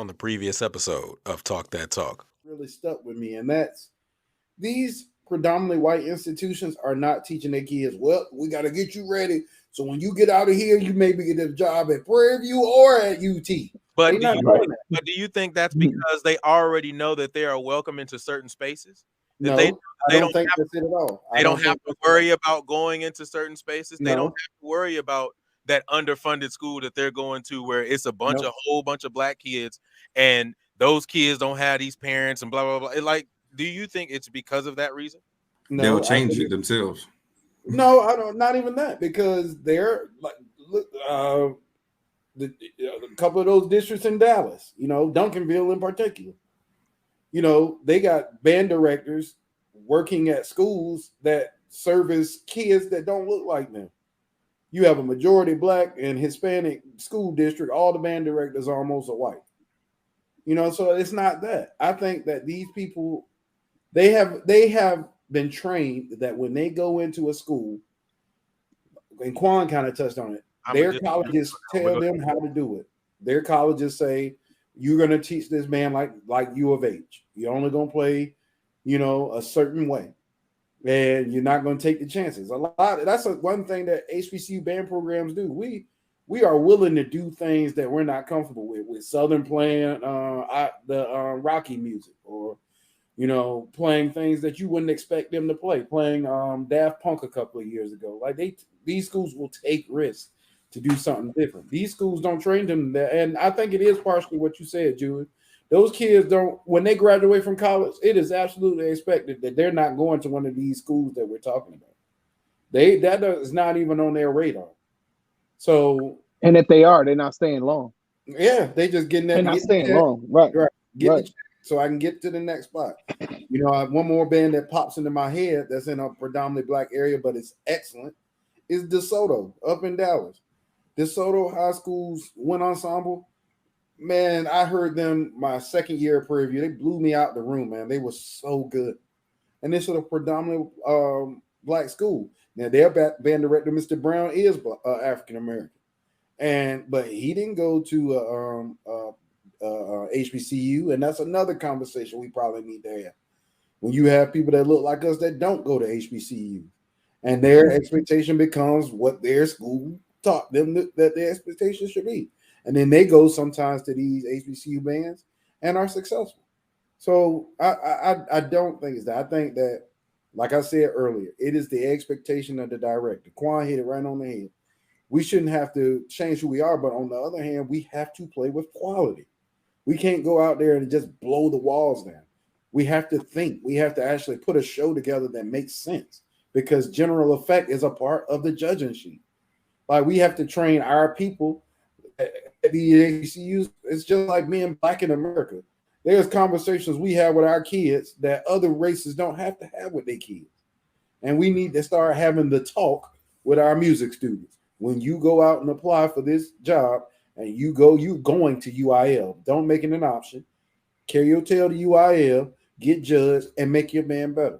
on the previous episode of Talk That Talk. Really stuck with me, and that's these predominantly white institutions are not teaching their kids, well, we got to get you ready. So when you get out of here, you maybe get a job at Prairie View or at UT. But do you think that's because they already know that they are welcome into certain spaces? No, I don't think that's it at all. They don't have to worry about going into certain spaces. They don't have to worry about that underfunded school that they're going to where it's a whole bunch of black kids and those kids don't have these parents and blah, blah, blah. Like, do you think it's because of that reason? No, they'll change it themselves. No, I don't. Not even that, because they're like, look, a couple of those districts in Dallas, Duncanville in particular, they got band directors working at schools that service kids that don't look like them. You have a majority black and Hispanic school district. All the band directors almost are white. So it's not that. I think that these people, they have been trained that when they go into a school, and Quan kind of touched on it, their colleges tell them how to do it. Their colleges say, you're going to teach this man like U of H. You're only going to play, a certain way. And you're not going to take the chances. That's one thing that HBCU band programs do. We are willing to do things that we're not comfortable with Southern playing the Rocky music, or playing things that you wouldn't expect them to play, playing Daft Punk a couple of years ago. Like these schools will take risks to do something different. These schools don't train them that, and I think it is partially what you said, Julie. Those kids don't, when they graduate from college, it is absolutely expected that they're not going to one of these schools that we're talking about. That is not even on their radar. So, and if they are, they're not staying long. Yeah, they just getting that. They're not staying long, right? So I can get to the next spot. I have one more band that pops into my head that's in a predominantly black area, but it's excellent. Is DeSoto up in Dallas. DeSoto High School's wind ensemble. Man, I heard them my second year at Prairie View. They blew me out the room, man. They were so good. And this is a predominantly black school. Now, their band director, Mr. Brown, is African American, but he didn't go to HBCU, and that's another conversation we probably need to have. When you have people that look like us that don't go to HBCU, and their expectation becomes what their school taught them that their expectation should be. And then they go sometimes to these HBCU bands and are successful. So I don't think it's that. I think that, like I said earlier, it is the expectation of the director. Quan hit it right on the head. We shouldn't have to change who we are, but on the other hand, we have to play with quality. We can't go out there and just blow the walls down. We have to think. We have to actually put a show together that makes sense, because general effect is a part of the judging sheet. Like, we have to train our people at the HBCUs. It's just like being black in America. There's conversations we have with our kids that other races don't have to have with their kids. And we need to start having the talk with our music students. When you go out and apply for this job and you're going to UIL, don't make it an option. Carry your tail to UIL, get judged, and make your band better.